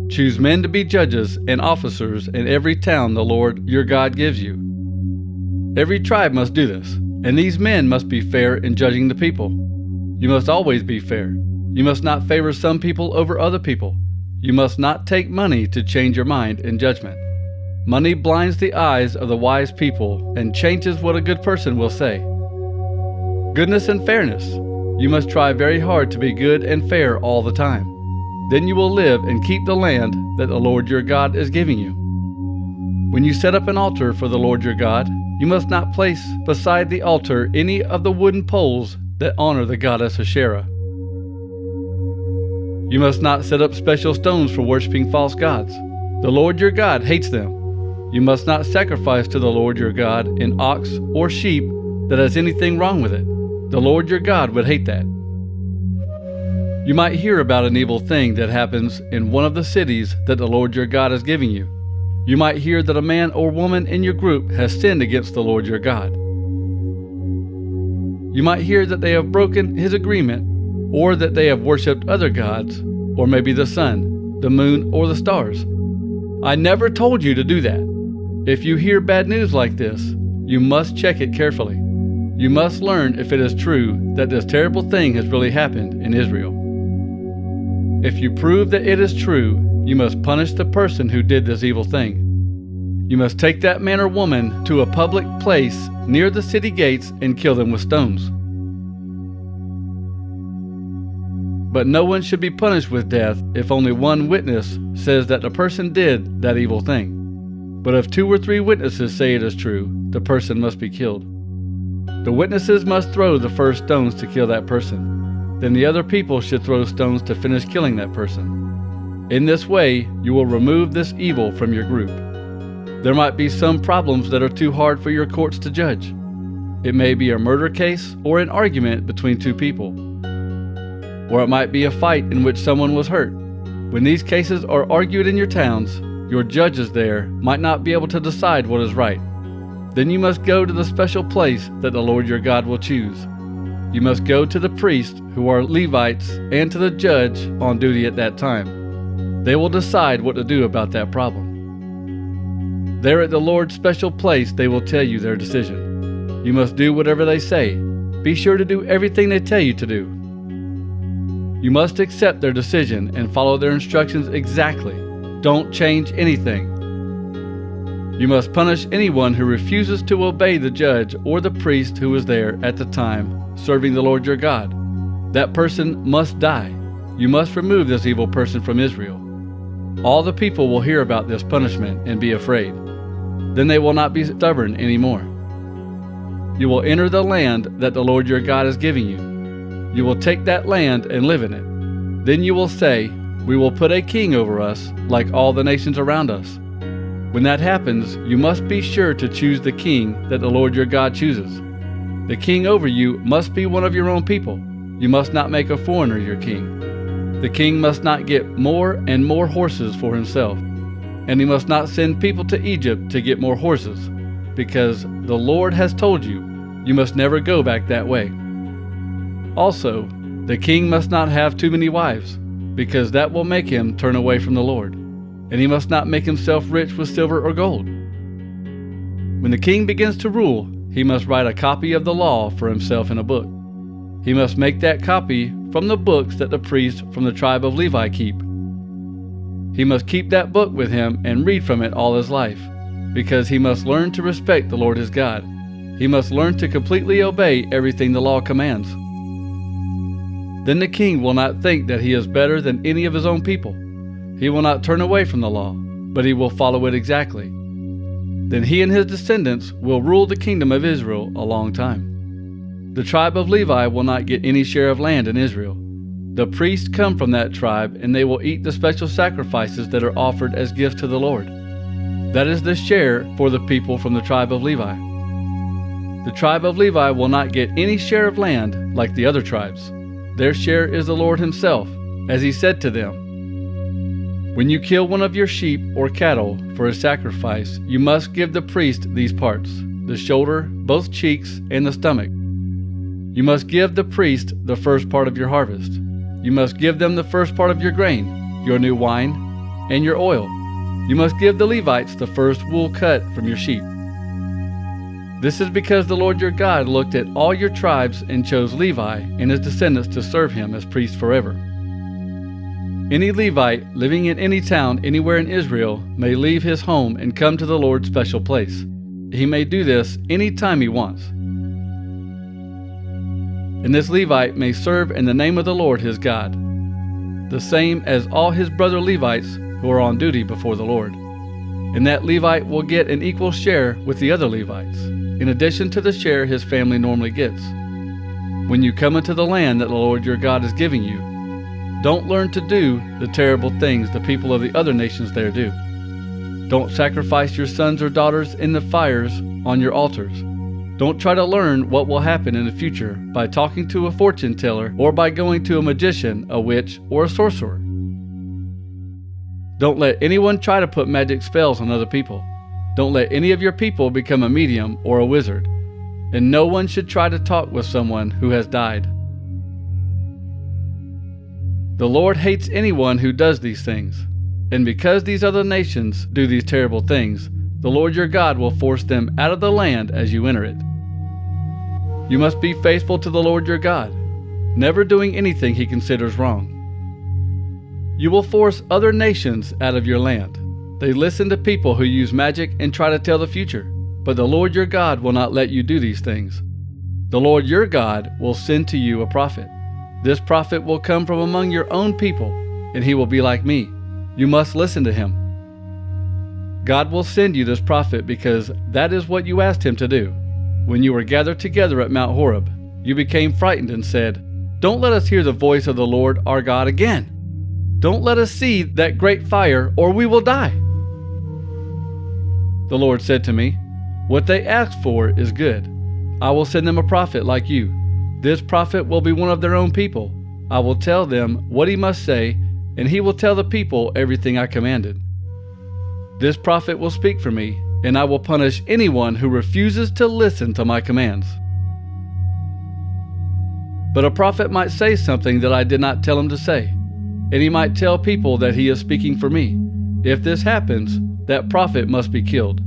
Choose men to be judges and officers in every town the Lord your God gives you. Every tribe must do this, and these men must be fair in judging the people. You must always be fair. You must not favor some people over other people. You must not take money to change your mind in judgment. Money blinds the eyes of the wise people and changes what a good person will say. Goodness and fairness. You must try very hard to be good and fair all the time. Then you will live and keep the land that the Lord your God is giving you. When you set up an altar for the Lord your God, you must not place beside the altar any of the wooden poles that honor the goddess Asherah. You must not set up special stones for worshiping false gods. The Lord your God hates them. You must not sacrifice to the Lord your God an ox or sheep that has anything wrong with it. The Lord your God would hate that. You might hear about an evil thing that happens in one of the cities that the Lord your God is giving you. You might hear that a man or woman in your group has sinned against the Lord your God. You might hear that they have broken his agreement, or that they have worshipped other gods, or maybe the sun, the moon, or the stars. I never told you to do that. If you hear bad news like this, you must check it carefully. You must learn if it is true that this terrible thing has really happened in Israel. If you prove that it is true, you must punish the person who did this evil thing. You must take that man or woman to a public place near the city gates and kill them with stones. But no one should be punished with death if only one witness says that the person did that evil thing. But if 2 or 3 witnesses say it is true, the person must be killed. The witnesses must throw the first stones to kill that person. Then the other people should throw stones to finish killing that person. In this way, you will remove this evil from your group. There might be some problems that are too hard for your courts to judge. It may be a murder case or an argument between 2 people. Or it might be a fight in which someone was hurt. When these cases are argued in your towns, your judges there might not be able to decide what is right. Then you must go to the special place that the Lord your God will choose. You must go to the priests who are Levites and to the judge on duty at that time. They will decide what to do about that problem. There at the Lord's special place they will tell you their decision. You must do whatever they say. Be sure to do everything they tell you to do. You must accept their decision and follow their instructions exactly. Don't change anything. You must punish anyone who refuses to obey the judge or the priest who was there at the time serving the Lord your God. That person must die. You must remove this evil person from Israel. All the people will hear about this punishment and be afraid. Then they will not be stubborn anymore. You will enter the land that the Lord your God is giving you. You will take that land and live in it. Then you will say, "We will put a king over us, like all the nations around us." When that happens, you must be sure to choose the king that the Lord your God chooses. The king over you must be one of your own people. You must not make a foreigner your king. The king must not get more and more horses for himself, and he must not send people to Egypt to get more horses, because the Lord has told you, you must never go back that way. Also, the king must not have too many wives, because that will make him turn away from the Lord. And he must not make himself rich with silver or gold. When the king begins to rule, he must write a copy of the law for himself in a book. He must make that copy from the books that the priests from the tribe of Levi keep. He must keep that book with him and read from it all his life, because he must learn to respect the Lord his God. He must learn to completely obey everything the law commands. Then the king will not think that he is better than any of his own people. He will not turn away from the law, but he will follow it exactly. Then he and his descendants will rule the kingdom of Israel a long time. The tribe of Levi will not get any share of land in Israel. The priests come from that tribe, and they will eat the special sacrifices that are offered as gifts to the Lord. That is the share for the people from the tribe of Levi. The tribe of Levi will not get any share of land like the other tribes. Their share is the Lord himself, as he said to them, "When you kill one of your sheep or cattle for a sacrifice, you must give the priest these parts, the shoulder, both cheeks, and the stomach. You must give the priest the first part of your harvest. You must give them the first part of your grain, your new wine, and your oil. You must give the Levites the first wool cut from your sheep. This is because the Lord your God looked at all your tribes and chose Levi and his descendants to serve him as priests forever. Any Levite living in any town anywhere in Israel may leave his home and come to the Lord's special place. He may do this any time he wants. And this Levite may serve in the name of the Lord his God, the same as all his brother Levites who are on duty before the Lord. And that Levite will get an equal share with the other Levites, in addition to the share his family normally gets. When you come into the land that the Lord your God is giving you, don't learn to do the terrible things the people of the other nations there do. Don't sacrifice your sons or daughters in the fires on your altars. Don't try to learn what will happen in the future by talking to a fortune teller or by going to a magician, a witch, or a sorcerer. Don't let anyone try to put magic spells on other people. Don't let any of your people become a medium or a wizard. And no one should try to talk with someone who has died. The Lord hates anyone who does these things. And because these other nations do these terrible things, the Lord your God will force them out of the land as you enter it. You must be faithful to the Lord your God, never doing anything he considers wrong. You will force other nations out of your land. They listen to people who use magic and try to tell the future, but the Lord your God will not let you do these things. The Lord your God will send to you a prophet. This prophet will come from among your own people, and he will be like me. You must listen to him. God will send you this prophet because that is what you asked him to do. When you were gathered together at Mount Horeb, you became frightened and said, "Don't let us hear the voice of the Lord our God again. Don't let us see that great fire, or we will die." The Lord said to me, "What they asked for is good. I will send them a prophet like you. This prophet will be one of their own people. I will tell them what he must say, and he will tell the people everything I commanded. This prophet will speak for me, and I will punish anyone who refuses to listen to my commands." But a prophet might say something that I did not tell him to say, and he might tell people that he is speaking for me. If this happens, that prophet must be killed.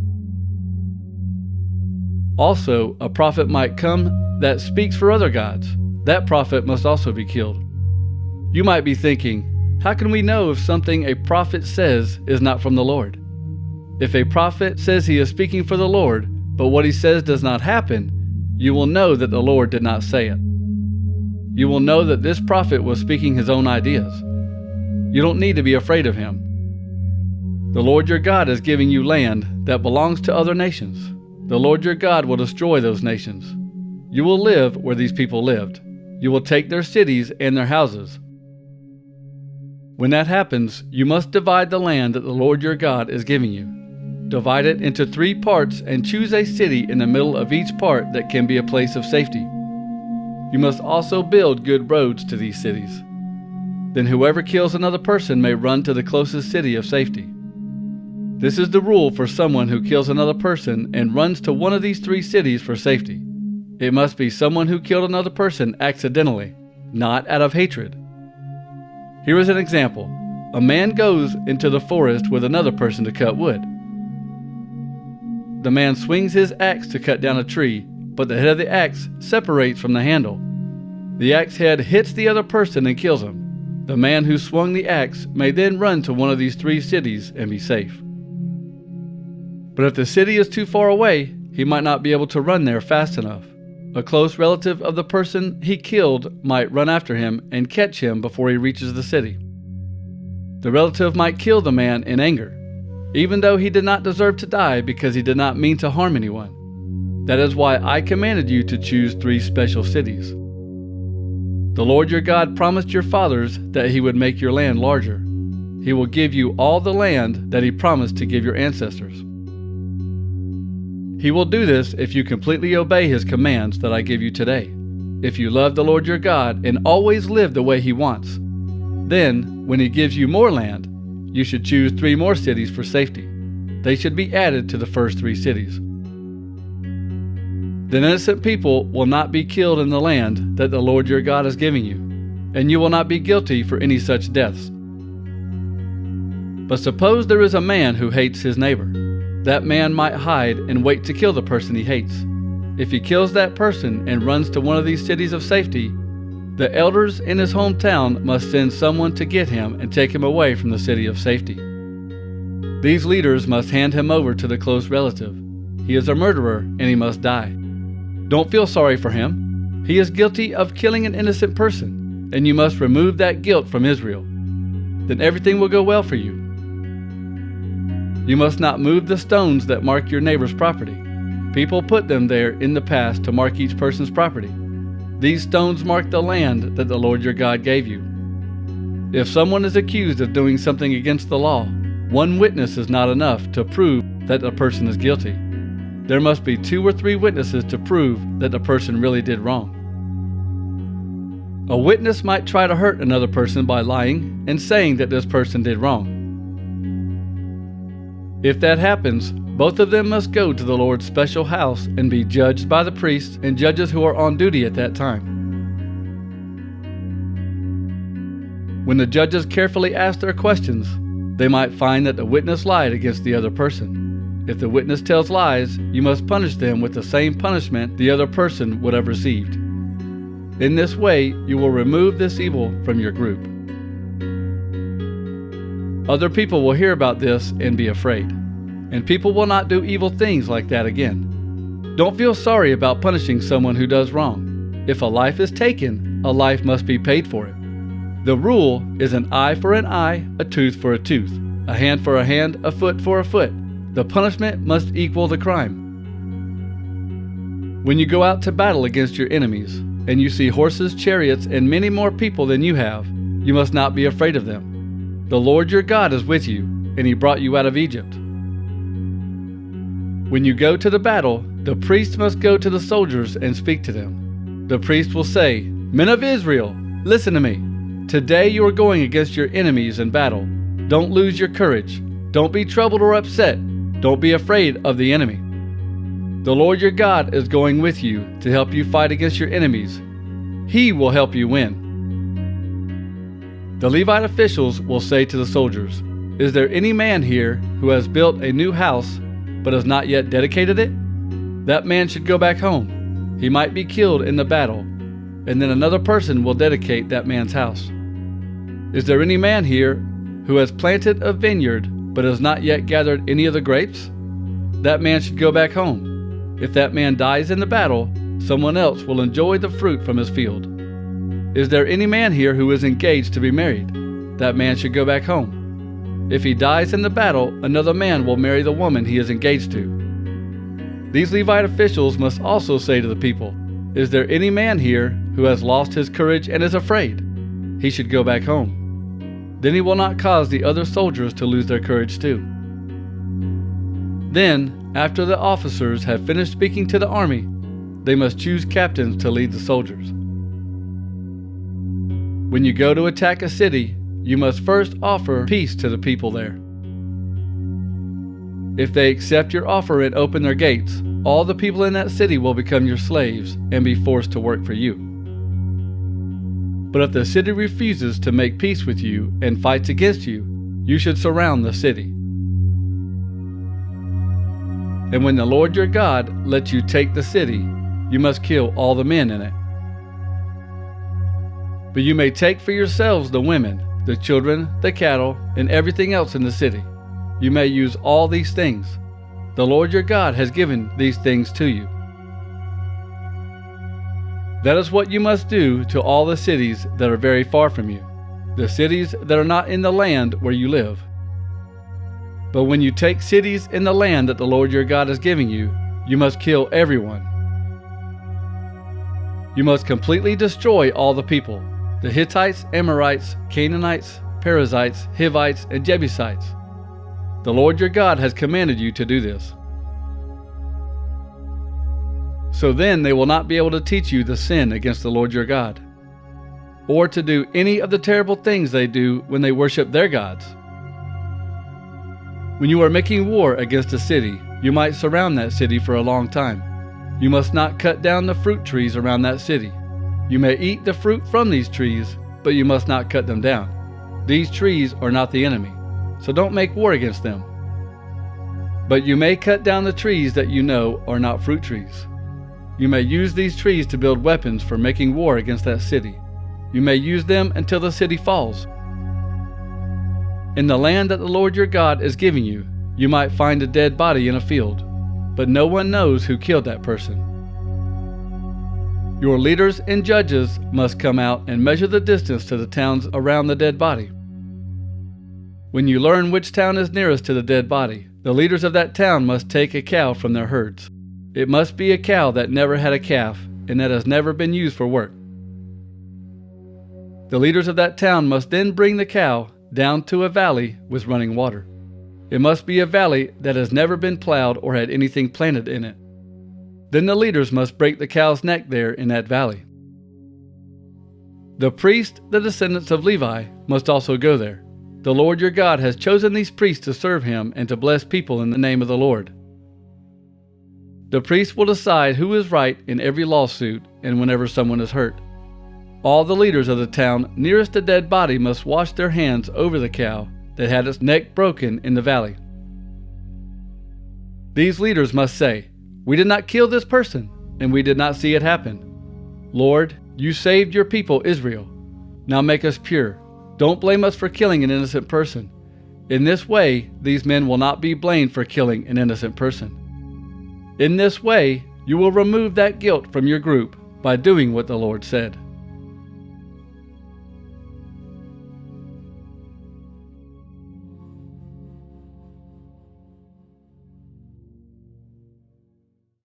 Also, a prophet might come that speaks for other gods. That prophet must also be killed. You might be thinking, how can we know if something a prophet says is not from the Lord? If a prophet says he is speaking for the Lord, but what he says does not happen, you will know that the Lord did not say it. You will know that this prophet was speaking his own ideas. You don't need to be afraid of him. The Lord your God is giving you land that belongs to other nations. The Lord your God will destroy those nations. You will live where these people lived. You will take their cities and their houses. When that happens, you must divide the land that the Lord your God is giving you. Divide it into 3 parts and choose a city in the middle of each part that can be a place of safety. You must also build good roads to these cities. Then whoever kills another person may run to the closest city of safety. This is the rule for someone who kills another person and runs to one of these 3 cities for safety. It must be someone who killed another person accidentally, not out of hatred. Here is an example. A man goes into the forest with another person to cut wood. The man swings his axe to cut down a tree, but the head of the axe separates from the handle. The axe head hits the other person and kills him. The man who swung the axe may then run to one of these 3 cities and be safe. But if the city is too far away, he might not be able to run there fast enough. A close relative of the person he killed might run after him and catch him before he reaches the city. The relative might kill the man in anger, even though he did not deserve to die because he did not mean to harm anyone. That is why I commanded you to choose 3 special cities. The Lord your God promised your fathers that he would make your land larger. He will give you all the land that he promised to give your ancestors. He will do this if you completely obey his commands that I give you today. If you love the Lord your God and always live the way he wants. Then, when he gives you more land, you should choose 3 more cities for safety. They should be added to the first 3 cities. Then innocent people will not be killed in the land that the Lord your God is giving you, and you will not be guilty for any such deaths. But suppose there is a man who hates his neighbor. That man might hide and wait to kill the person he hates. If he kills that person and runs to one of these cities of safety, the elders in his hometown must send someone to get him and take him away from the city of safety. These leaders must hand him over to the close relative. He is a murderer and he must die. Don't feel sorry for him. He is guilty of killing an innocent person, and you must remove that guilt from Israel. Then everything will go well for you. You must not move the stones that mark your neighbor's property. People put them there in the past to mark each person's property. These stones mark the land that the Lord your God gave you. If someone is accused of doing something against the law, one witness is not enough to prove that a person is guilty. There must be 2 or 3 witnesses to prove that the person really did wrong. A witness might try to hurt another person by lying and saying that this person did wrong. If that happens, both of them must go to the Lord's special house and be judged by the priests and judges who are on duty at that time. When the judges carefully ask their questions, they might find that the witness lied against the other person. If the witness tells lies, you must punish them with the same punishment the other person would have received. In this way, you will remove this evil from your group. Other people will hear about this and be afraid, and people will not do evil things like that again. Don't feel sorry about punishing someone who does wrong. If a life is taken, a life must be paid for it. The rule is an eye for an eye, a tooth for a tooth, a hand for a hand, a foot for a foot. The punishment must equal the crime. When you go out to battle against your enemies, and you see horses, chariots, and many more people than you have, you must not be afraid of them. The Lord your God is with you, and he brought you out of Egypt. When you go to the battle, the priest must go to the soldiers and speak to them. The priest will say, "Men of Israel, listen to me. Today you are going against your enemies in battle. Don't lose your courage. Don't be troubled or upset. Don't be afraid of the enemy. The Lord your God is going with you to help you fight against your enemies. He will help you win." The Levite officials will say to the soldiers, "Is there any man here who has built a new house but has not yet dedicated it? That man should go back home. He might be killed in the battle, and then another person will dedicate that man's house. Is there any man here who has planted a vineyard but has not yet gathered any of the grapes? That man should go back home. If that man dies in the battle, someone else will enjoy the fruit from his field. Is there any man here who is engaged to be married? That man should go back home. If he dies in the battle, another man will marry the woman he is engaged to." These Levite officials must also say to the people, "Is there any man here who has lost his courage and is afraid? He should go back home. Then he will not cause the other soldiers to lose their courage too." Then, after the officers have finished speaking to the army, they must choose captains to lead the soldiers. When you go to attack a city, you must first offer peace to the people there. If they accept your offer and open their gates, all the people in that city will become your slaves and be forced to work for you. But if the city refuses to make peace with you and fights against you, you should surround the city. And when the Lord your God lets you take the city, you must kill all the men in it. But you may take for yourselves the women, the children, the cattle, and everything else in the city. You may use all these things. The Lord your God has given these things to you. That is what you must do to all the cities that are very far from you, the cities that are not in the land where you live. But when you take cities in the land that the Lord your God is giving you, you must kill everyone. You must completely destroy all the people, the Hittites, Amorites, Canaanites, Perizzites, Hivites, and Jebusites. The Lord your God has commanded you to do this. So then they will not be able to teach you the sin against the Lord your God, or to do any of the terrible things they do when they worship their gods. When you are making war against a city, you might surround that city for a long time. You must not cut down the fruit trees around that city. You may eat the fruit from these trees, but you must not cut them down. These trees are not the enemy. so don't make war against them. But you may cut down the trees that you know are not fruit trees. You may use these trees to build weapons for making war against that city. You may use them until the city falls. In the land that the Lord your God is giving you, you might find a dead body in a field, but no one knows who killed that person. Your leaders and judges must come out and measure the distance to the towns around the dead body. When you learn which town is nearest to the dead body, the leaders of that town must take a cow from their herds. It must be a cow that never had a calf and that has never been used for work. The leaders of that town must then bring the cow down to a valley with running water. It must be a valley that has never been plowed or had anything planted in it. Then the leaders must break the cow's neck there in that valley. The priests, the descendants of Levi, must also go there. The Lord your God has chosen these priests to serve him and to bless people in the name of the Lord. The priests will decide who is right in every lawsuit and whenever someone is hurt. All the leaders of the town nearest the dead body must wash their hands over the cow that had its neck broken in the valley. These leaders must say, "We did not kill this person, and we did not see it happen. Lord, you saved your people Israel. Now make us pure. Don't blame us for killing an innocent person. In this way, these men will not be blamed for killing an innocent person. In this way, you will remove that guilt from your group by doing what the Lord said."